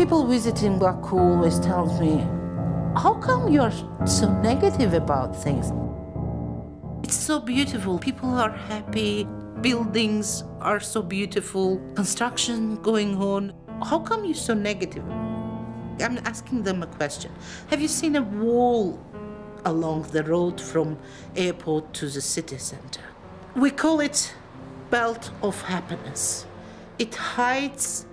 People visiting Baku always tell me, how come you're so negative about things? It's so beautiful. People are happy. Buildings are so beautiful. Construction going on. How come you're so negative? I'm asking them a question. Have you seen a wall along the road from airport to the city center? We call it belt of happiness. It hides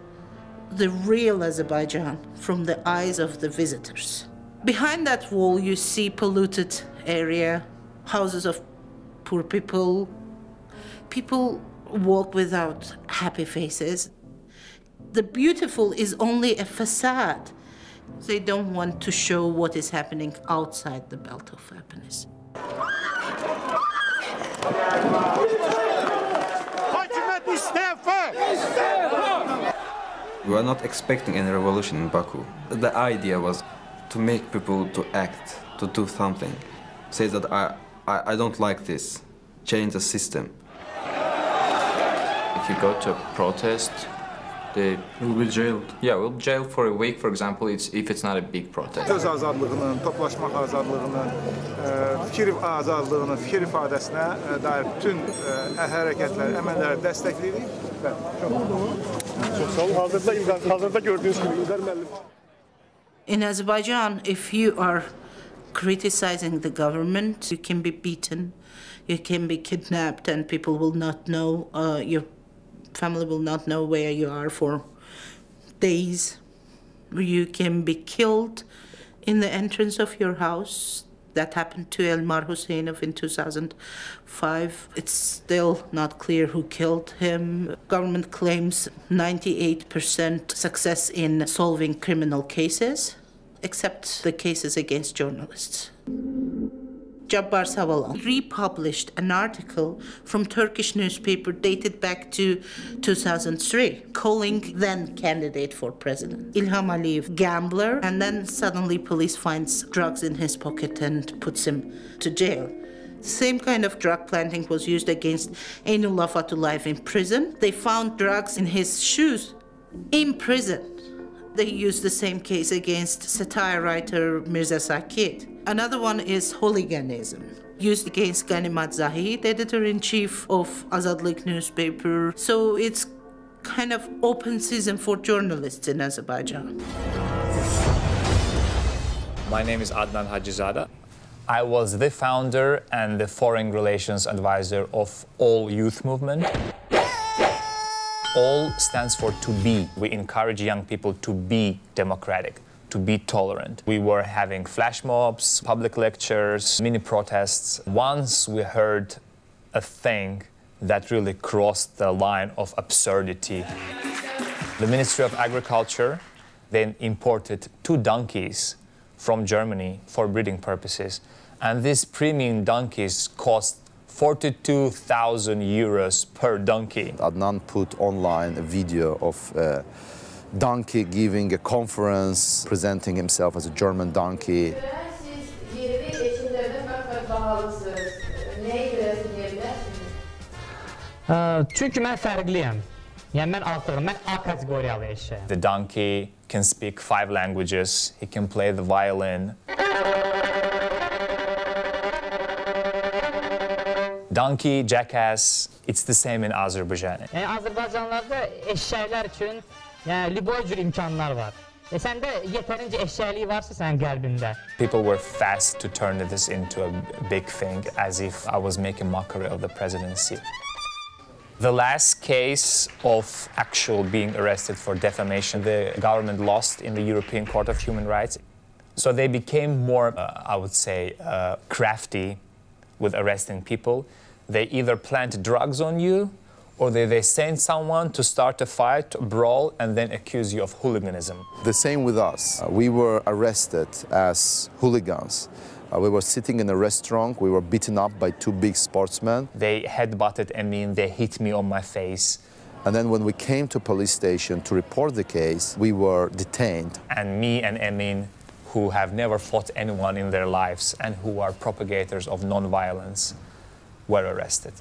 the real Azerbaijan from the eyes of the visitors. Behind that wall, you see polluted area, houses of poor people. People walk without happy faces. The beautiful is only a facade. They don't want to show what is happening outside the belt of happiness. We were not expecting any revolution in Baku. The idea was to make people to act, to do something. Say that I don't like this, change the system. If you go to a protest, they will be jailed. Yeah, we'll jail for a week, for example, if it's not a big protest. Söz azadlığının, toplaşmaq azadlığının, fikir azadlığının, fikir ifadəsinə dair bütün hərəkətlər, əməlləri dəstəkləyirik. Çox sağ olun. Hazırda gördüyünüz kimi İlqar müəllim. In Azerbaijan, if you are criticizing the government, you can be beaten, you can be kidnapped, and people will not know, your family will not know where you are for days. You can be killed in the entrance of your house. That happened to Elmar Husseynov in 2005. It's still not clear who killed him. Government claims 98% success in solving criminal cases, except the cases against journalists. Jabbar Savalan republished an article from Turkish newspaper dated back to 2003, calling then candidate for president İlham Əliyev gambler, and then suddenly police finds drugs in his pocket and puts him to jail. Same kind of drug planting was used against Einullah Fatullayev in prison. They found drugs in his shoes in prison. They used the same case against satire writer Mirza Sakit. Another one is hooliganism, used against Ganimat Zahid, editor-in-chief of Azadlık newspaper. So it's kind of open season for journalists in Azerbaijan. My name is Adnan Hajizada. I was the founder and the foreign relations advisor of All Youth Movement. All stands for to be. We encourage young people to be democratic, to be tolerant. We were having flash mobs, public lectures, mini protests. Once we heard a thing that really crossed the line of absurdity. The Ministry of Agriculture then imported 2 donkeys from Germany for breeding purposes. And these premium donkeys cost 42,000 euros per donkey. Adnan put online a video of a donkey giving a conference, presenting himself as a German donkey. Çünki mən fərqliyəm. Yəni mən artıq mən A kateqoriyalı eşəyəm. The donkey can speak 5 languages. He can play the violin. Donkey, jackass, it's the same in Azerbaijan. Yəni Azərbaycanlarda eşəklər üçün yəni liboy cür imkanlar var. Səndə yetərincə eşəklik varsa sənin qəlbində. People were fast to turn this into a big thing, as if I was making mockery of the presidency. The last case of actual being arrested for defamation, the government lost in the European Court of Human Rights. So they became more, I would say, crafty with arresting people. They either plant drugs on you, or they send someone to start a fight, a brawl, and then accuse you of hooliganism. The same with us. We were arrested as hooligans. We were sitting in a restaurant. We were beaten up by 2 big sportsmen. They headbutted Emin, they hit me on my face. And then when we came to police station to report the case, we were detained. And me and Emin, who have never fought anyone in their lives and who are propagators of non-violence, were arrested.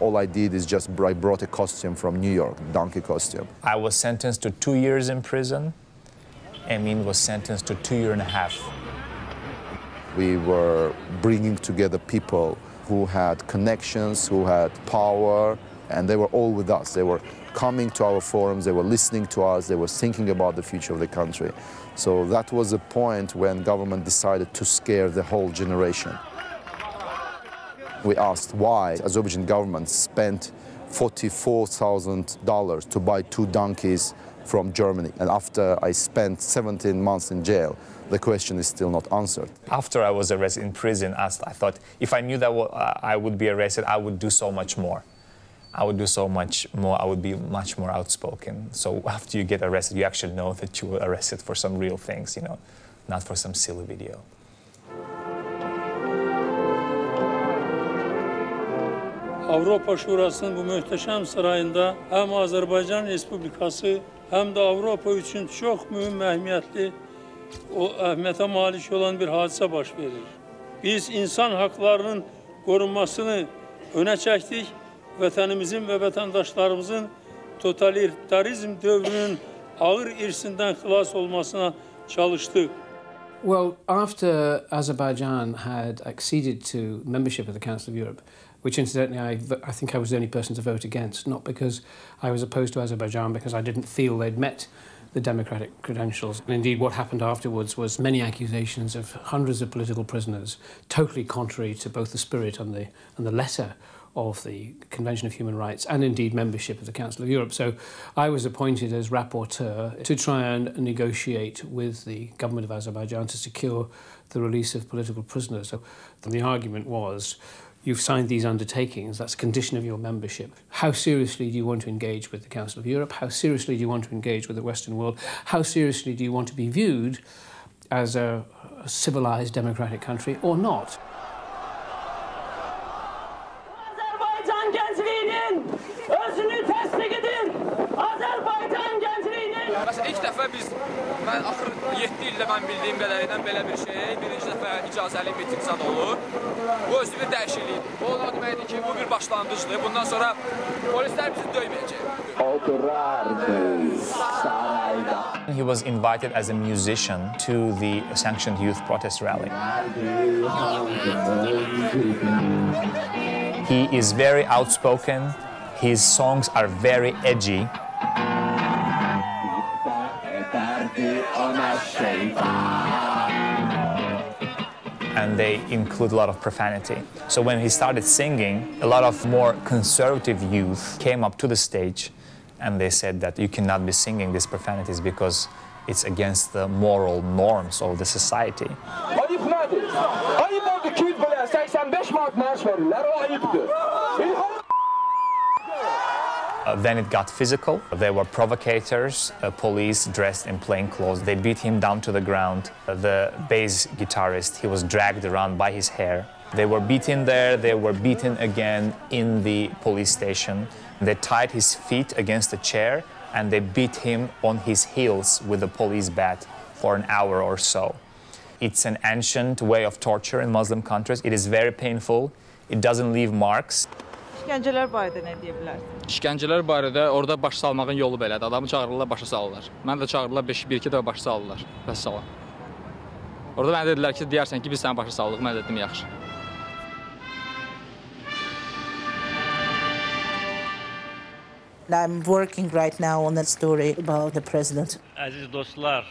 All I did is just I brought a costume from New York, donkey costume. I was sentenced to 2 years in prison. Emin was sentenced to 2.5 years. We were bringing together people who had connections, who had power, and they were all with us. They were coming to our forums, they were listening to us, they were thinking about the future of the country. So that was a point when government decided to scare the whole generation. We asked why Azerbaijan government spent $44,000 to buy 2 donkeys from Germany. And after I spent 17 months in jail, the question is still not answered. After I was arrested in prison, I thought if I knew that I would be arrested, I would do so much more. I would do so much more, I would be much more outspoken. So after you get arrested, you actually know that you were arrested for some real things, you know, not for some silly video. Avropa Şurası'nın bu möhtəşəm sarayında həm Azərbaycan Respublikası, həm də Avropa üçün çox mühüm əhəmiyyətli, o əhəmiyyətə malik olan bir hadisə baş verir. Biz insan haklarının qorunmasını önə çəkdik, vətənimizin və vətəndaşlarımızın totalitarizm dövrünün ağır irsindən xilas olmasına çalışdıq. Well, after Azerbaijan had acceded to membership of the Council of Europe, which incidentally I think I was the only person to vote against, not because I was opposed to Azerbaijan, because I didn't feel they'd met the democratic credentials. And indeed, what happened afterwards was many accusations of hundreds of political prisoners, totally contrary to both the spirit and the letter of the Convention of Human Rights and indeed membership of the Council of Europe. So I was appointed as rapporteur to try and negotiate with the government of Azerbaijan to secure the release of political prisoners. So the argument was, you've signed these undertakings, that's a condition of your membership. How seriously do you want to engage with the Council of Europe? How seriously do you want to engage with the Western world? How seriously do you want to be viewed as a civilized democratic country or not? Azərbaycan gəncliyinin özünü təsdiq edin. Azərbaycan gəncliyinin. Məsələn, ilk dəfə mən axır 7 ildə mən bildiyim qədərilə belə bir şey, birinci dəfə icazəli miting zad olur. Bu özü bir dəyişiklikdir. Bu o deməkdir ki, bu bir başlanğıcdır. Bundan sonra polislər bizi döyməyəcək. He was invited as a musician to the sanctioned youth protest rally. He is very outspoken. His songs are very edgy. And they include a lot of profanity. So when he started singing, a lot of more conservative youth came up to the stage and they said that you cannot be singing these profanities because it's against the moral norms of the society. Then it got physical. There were provocators, police dressed in plain clothes. They beat him down to the ground. The bass guitarist, he was dragged around by his hair. They were beaten there, they were beaten again in the police station. They tied his feet against a chair and they beat him on his heels with a police bat for an hour or so. It's an ancient way of torture in Muslim countries. It is very painful. It doesn't leave marks. İşgəncələr barədə nə deyə bilərsiniz? İşgəncələr barədə orada baş salmağın yolu belədir. Adamı çağırırlar, başa salırlar. Mən də çağırırlar, bir-iki dəfə başa salırlar. Bəs salam. Orada mənə dedilər ki, deyərsən ki, biz səni başa saldıq. Mən dedim, yaxşı. I'm working right now on a story about the president. Əziz dostlar,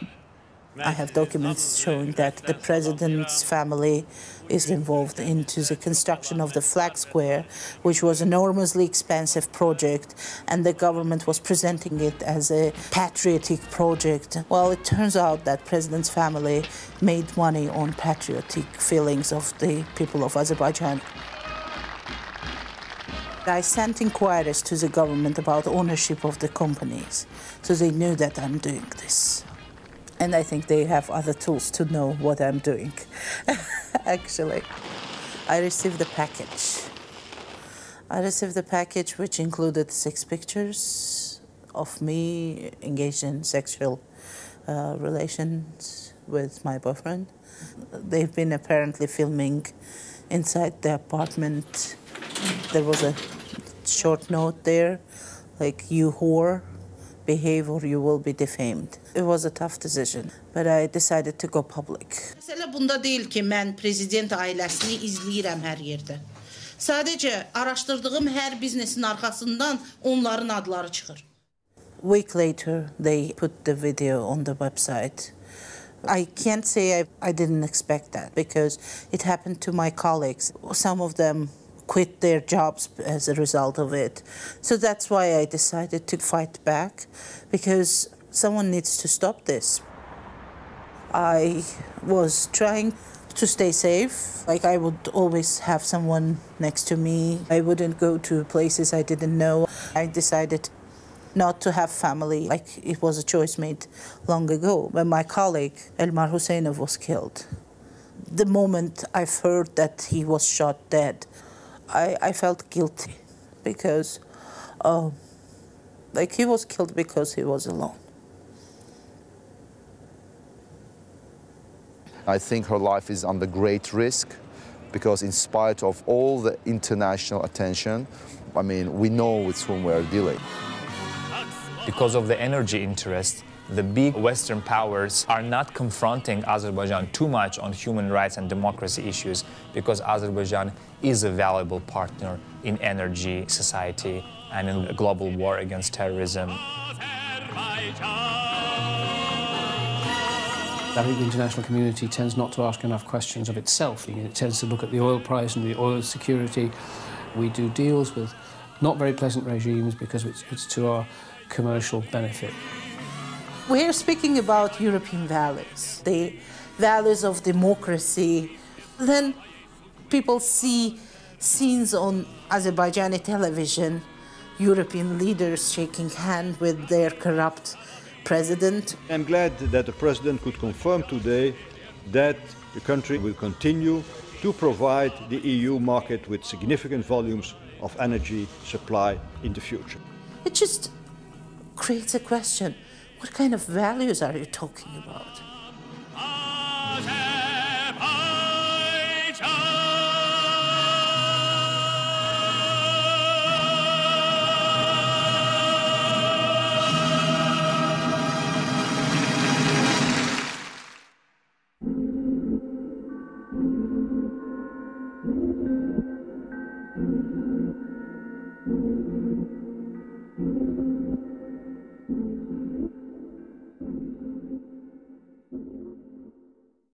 I have documents showing that the president's family is involved into the construction of the flag square, which was an enormously expensive project, and the government was presenting it as a patriotic project. Well, it turns out that president's family made money on patriotic feelings of the people of Azerbaijan. I sent inquiries to the government about ownership of the companies, so they knew that I'm doing this. And I think they have other tools to know what I'm doing, actually. I received the package. I received the package which included 6 pictures of me engaged in sexual relations with my boyfriend. They've been apparently filming inside the apartment. There was a short note there, like, you whore, behave or you will be defamed. It was a tough decision, but I decided to go public. Məsələ bunda deyil ki, mən prezident ailəsini izləyirəm hər yerdə. Sadəcə araşdırdığım hər biznesin arxasından onların adları çıxır. A week later, they put the video on the website. I can't say I didn't expect that because it happened to my colleagues. Some of them quit their jobs as a result of it. So that's why I decided to fight back, because someone needs to stop this. I was trying to stay safe. Like, I would always have someone next to me. I wouldn't go to places I didn't know. I decided not to have family. Like, it was a choice made long ago. When my colleague, Elmar Hüseyinov, was killed, the moment I've heard that he was shot dead, I felt guilty because, like, he was killed because he was alone. I think her life is under great risk because in spite of all the international attention, I mean, we know with whom we are dealing. Because of the energy interest, the big Western powers are not confronting Azerbaijan too much on human rights and democracy issues because Azerbaijan is a valuable partner in energy, society, and in the global war against terrorism. I think the international community tends not to ask enough questions of itself. It tends to look at the oil price and the oil security. We do deals with not very pleasant regimes because it's to our commercial benefit. We're speaking about European values, the values of democracy. Then people see scenes on Azerbaijani television, European leaders shaking hands with their corrupt president. I'm glad that the president could confirm today that the country will continue to provide the EU market with significant volumes of energy supply in the future. It just creates a question. What kind of values are you talking about?